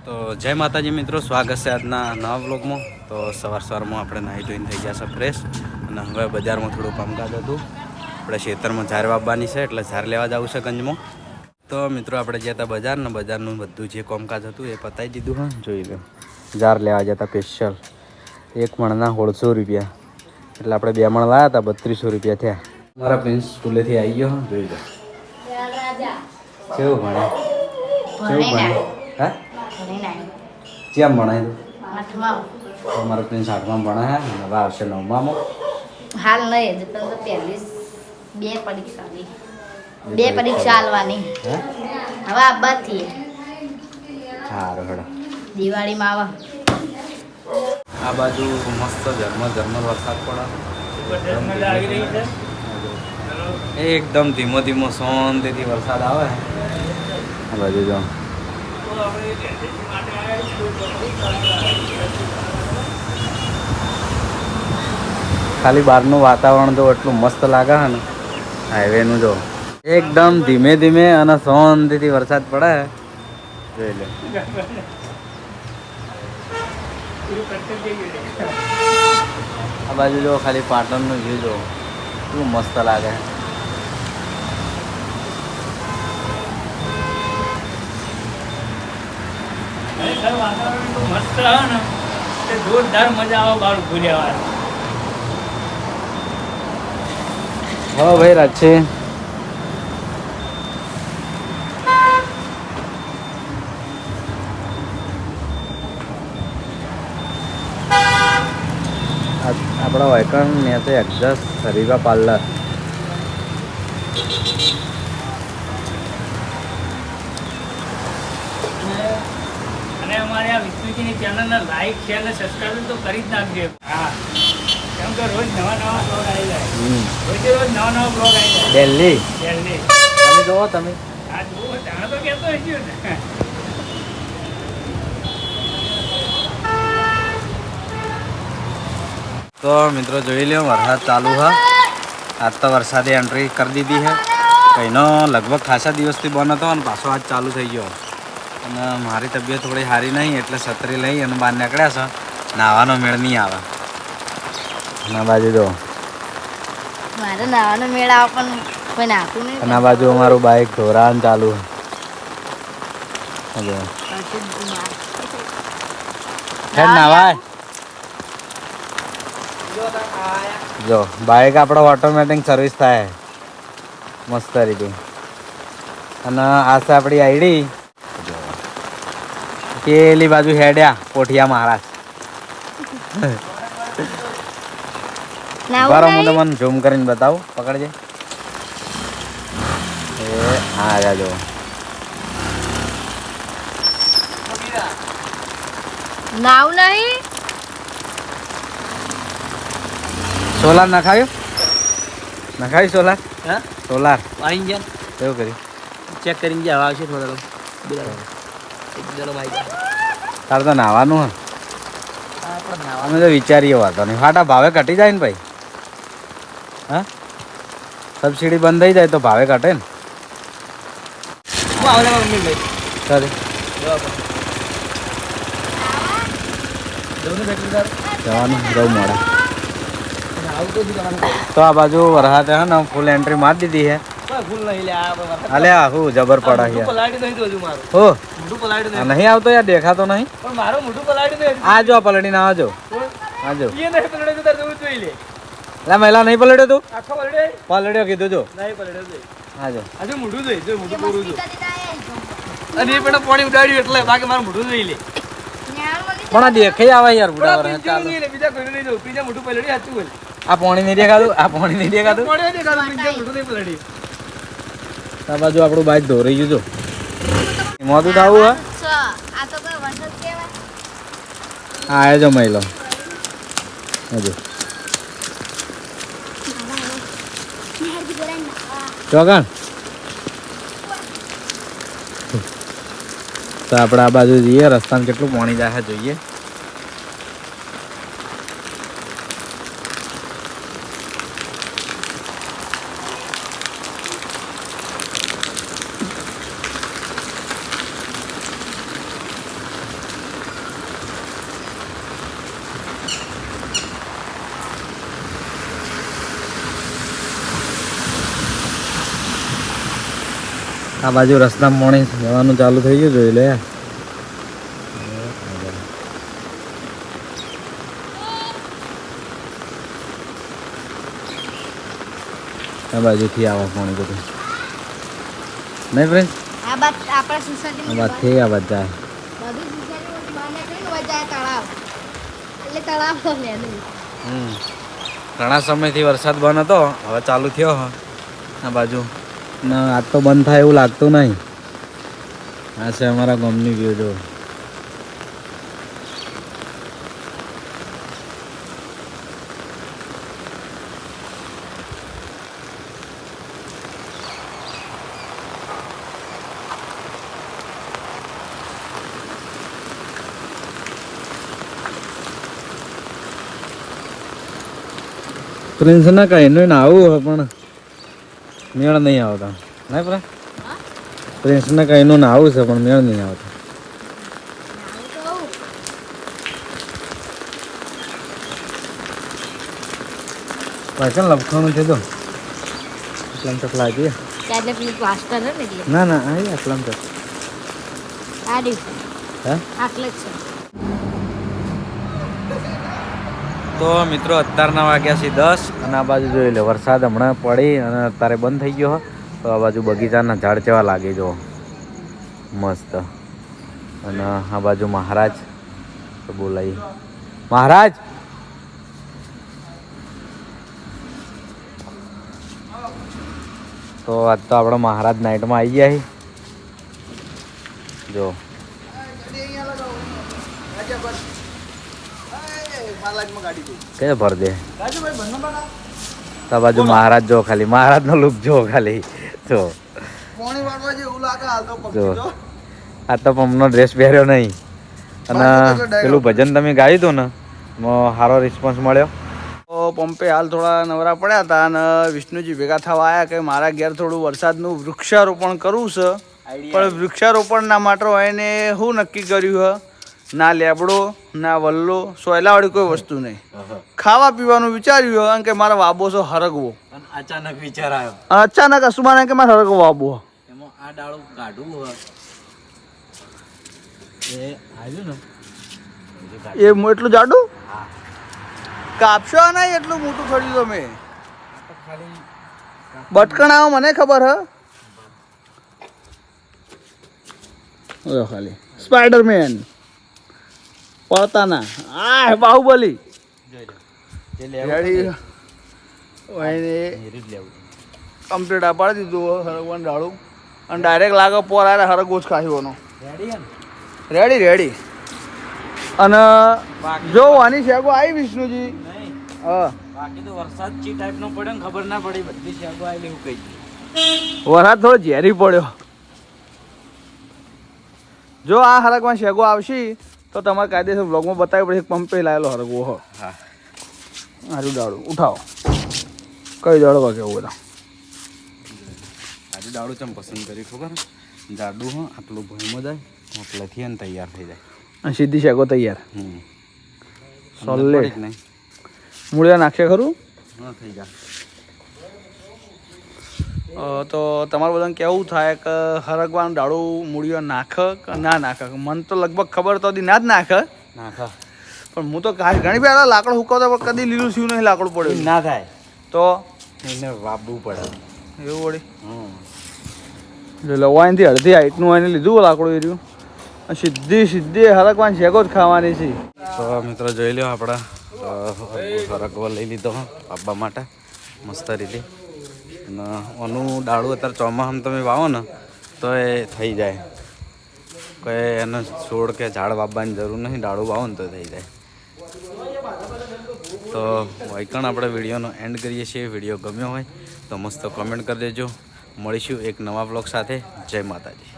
તો જય માતાજી મિત્રો, સ્વાગત છે આજના નવા બ્લોગમાં. તો સવારમાં આપણે નાહી ધોઈને થઈ ગયા છે ફ્રેશ, અને હવે બજારમાં થોડું કામકાજ હતું. આપણે ખેતરમાં ઝાર વાવવાની છે એટલે ઝાર લેવા જવું છે ગંજમાં. તો મિત્રો આપણે ગયા હતા બજાર, ને બજારનું બધું જે કામકાજ હતું એ પતાવી દીધું. હા, જોઈ લો, ઝાર લેવા જતા સ્પેશિયલ 1 મણના 150 રૂપિયા, એટલે આપણે 2 મણ લાવ્યા હતા, 3200 રૂપિયા થયા. મારા પ્રિન્સ સ્કૂલેથી આવી ગયો. જોઈ લો કેવું ભણે, કેવું ભણે. હા, કેમ ભણાય તું? મારો પ્રિન્સ 8માં ભણે હે, હવે આવશે 9માં. હાલ નહીં, હજુ તો પહેલી 2 પરીક્ષાની 2 પરીક્ષા આલવાની. હવે આબાથી સારું હેડો, દિવાળીમાં આવે. આ બાજુ મસ્ત ઝરમર વરસાદ પડે, એકદમ ધીમો ધીમો શાંતિથી વરસાદ આવે. આ બાજુ જો ખાલી બહારનું વાતાવરણ જો એટલું મસ્ત લાગે છે ને, હાઈવેનું જો એકદમ ધીમે ધીમે અને શાંતિથી વરસાદ પડે. જોઈ લે, આ બાજુ જો ખાલી પાટણનું વ્યૂ જો એટલું મસ્ત લાગે. વાતાવરણ મસ્ત રહે ને, જોરદાર મજા આવે બહાર ભૂલ્યા. હા ભાઈ, રાત છે. આપણા વાયકણ ને તો એક્ઝેક્ટ સરીવા પાર્લર. અને અમારે આ વિષ્ણુજીની ચેનલને લાઈક શેર અને સબસ્ક્રાઈબ તો કરી જ નાખજો. હા, કેમ કે રોજ નવા બ્લોગ આવી જાય, રોજ નવા બ્લોગ આવી જાય. દિલ્હી તમે જોવો, તમે આ જુઓ, જાણે તો કહેતો હશે ને. તો મિત્રો જોઈ લો, વરસાદ ચાલુ છે. આજ તો વરસાદે એન્ટ્રી કરી દીધી છે. કઈનો લગભગ ખાસા દિવસથી બંધ હતો, અને પાછો આજ ચાલુ થઈ ગયો. અને મારી તબિયત થોડી સારી નહીં, એટલે છત્રી લઈ અને બહાર નીકળ્યા છે. નાવાનો મેળ નહીં આવે. ના બાજુ જો મારે નાવાનો મેળ આવે, પણ કોઈ નાતું નહીં. અને આ બાજુ અમારું બાઈક ધોરાણ ચાલુ. નાવાય જો બાઈક આપણો ઓટોમેટિક સર્વિસ થાય મસ્ત રીતે. અને આ છે આપણી આઈડી. પેલી બાજુ હેડ્યા પોઠિયા મહારાજ. બરાબર, હું તમને ઝૂમ કરીને બતાવું, પકડજે. એ હા જાજો, નાવ નહીં. સોલાર નખાયું સોલાર. હા, સોલાર આવી ગયા. કેવું કર્યું? ચેક કરીને ગયા આવશે થોડા. તારે તો નાવાનું હે. અમે તો વિચારીએ વાતો નહીં, ફાટા ભાવે ઘટી જાય ને ભાઈ. હા, સબસિડી બંધ થઈ જાય તો ભાવે ઘટે ને. ચાલે જવાનું રહું મોડા. તો આ બાજુ વરસાદ હે ને ફૂલ એન્ટ્રી મારી દીધી છે. અલે હું જબર પડા છે. હો નહીં આવતો યાર, દેખાતો નહીં. આ જો પલટીને આવજો. આજો એટલે મહિલા નહીં પલટ્યો તું? પલટ્યો કીધું જો. આજો પાણી ઉડાડ્યું એટલે બાકી મારું મોઢું જોઈ લે. પણ આ દેખાઈ આવે યાર બુડા. બીજા કોઈ નહીં જોઉં, બીજા મોઢું પલડી સાચું બોલ. આ પાણી નહીં દેખાતું, આ પાણી નહીં દેખાતું. આ બાજુ આપણું બાઈક ધોરાઈ ગયું. જો મોતું થવું હે. આ તો કોઈ વરસાદ કહેવાય. હા, આવ્યો જો મહિલો. હજુ ચોકણ તો આપણે આ બાજુ જઈએ. રસ્તામાં કેટલું પાણી જાય જોઈએ. આ બાજુ રસ્તામાં મોણી જવાનું ચાલુ થઈ ગયું, જોઈ લે. આ બાજુથી આવા પાણી બધું નહીં ફ્રેન્ડ, આ બાદ આપણા સોસાયટી આ બાજુથી આ બાજુ જાય. બધી સોસાયટી બહાર નીકળીને વજાય તળાવ, એટલે તળાવ તો લે નહીં. ઘણા સમયથી વરસાદ બંધ હતો, હવે ચાલુ થયો આ બાજુ. ને આજ તો બંધ થાય એવું લાગતું નહીં. આ છે અમારા ગામની વ્યૂ જો. પ્રિન્સ ના કઈ નું આવું પણ મેળ નહીં આવતા નહીં પ્રા. પ્રિન્સ ને કઈ નું આવું છે પણ મેળ નહીં આવતા. પાછળ લખવાનું છે તો આટલામ તક લાગીએ. એટલે પેલું પ્લાસ્ટર હે ને એટલે ના ના અહીં આટલામ તક. આ ડી હે આટલે જ છે. તો મિત્રો અત્યારના વાગ્યા છે 10 અને આ બાજુ જોઈ લે વરસાદ હમણાં પડી અને અત્યારે બંધ થઈ ગયો. તો આ બાજુ બગીચાના ઝાડ કેવા લાગે જો મસ્ત. અને આ બાજુ મહારાજ તો બોલાવી મહારાજ. તો આજ તો આપણે મહારાજ નાઇટમાં આવી ગયા જો. કે ભર દે તો બાજુ મહારાજ જો, ખાલી મહારાજ નો લુક જો ખાલી જો. આ તો પંપનો ડ્રેસ પહેર્યો નહીં અને પેલું ભજન તમે ગાયું હતું ને સારો રિસ્પોન્સ મળ્યો. તો પંપે હાલ થોડા નવરા પડ્યા હતા અને વિષ્ણુજી ભેગા થવા આવ્યા કે મારા ઘેર થોડું વરસાદનું વૃક્ષારોપણ કરવું છે. પણ વૃક્ષારોપણના માટે એને શું નક્કી કર્યું છે? ના લેબડો ના વલ્લો સોયલાવાળી કોઈ વસ્તુ નહીં. ખાવા પીવાનું વિચાર્યું હોય કે મારા વાબો છે હરગવો. અચાનક વિચાર આવ્યો અને અચાનક અસુમાને કે મારે હરગવો વાબો. એમાં આ ડાળું કાઢવું હોય એ આવ્યું ને એ એટલું જાડું કાપશો નહીં, એટલું મોટું ખડ્યું તમે. બટકણાઓ મને ખબર હ. ખાલી સ્પાઈડરમેન પડતાના આ બાહુબલી કમ્પ્લીટ આ પાડી દીધું હરગવાનું ડાળું અને ડાયરેક્ટ લાગે પોર આરે હરગવો જ ખાવાનો. Ready ready. અને જો આની શેગો આવી વિષ્ણુજી. હા બાકી તો વરસાદ ચી ટાઈપનો પડ્યો ને ખબર ના પડી, બધી શાકો આવેલી હું કહી. વરસાદ થોડો ઝેરી પડ્યો. જો આ હરગમાં શેગો આવશે તો તમારે કાયદેસર બ્લોગમાં બતાવી પડશે. પંપે લાવેલો હરગવો હો. હા હારું ડાળું ઉઠાવો. કઈ દાડો કેવું બધા આજે દાડું ચમ પસંદ કરી ખબર જાડું હો આટલું ભૂમો જાય એટલેથી ને તૈયાર થઈ જાય અને સીધી શેગો તૈયાર. સોલે નહીં મૂળિયા નાખશે ખરું થઈ જાય. તો તમારું બધાને કેવું થાય કે હરગવાનું ડાળું મૂળિયો નાખ કે ના નાખ? મને તો લગભગ ખબર તો ના જ નાખ. નાખા પણ હું તો ઘણી પહેલાં લાકડું હુકાવતા પણ કદી લીલું થયું નહીં લાકડું પડ્યું. ના થાય તો એને વાપવું પડે એવું વળી જો લવાઈનથી અડધી હાઈટનું એને લીધું લાકડું એ રહ્યું. સીધી હરગવાની શેગો જ ખાવાની છે. તો મિત્રો જોઈ લો આપણા હરગવો લઈ લીધો આપવા માટે મસ્ત રીતે. અને આનું ડાળું અત્યારે ચોમાસામાં તમે વાવો ને તો એ થઈ જાય. કોઈ એને છોડ કે ઝાડ વાવવાની જરૂર નહીં, ડાળું વાવો ને તો થઈ જાય. તો વાયકણ આપણે વિડીયોનો એન્ડ કરીએ છીએ. વિડીયો ગમ્યો હોય તો મસ્ત કમેન્ટ કરી દેજો. મળીશું એક નવા બ્લોગ સાથે. જય માતાજી.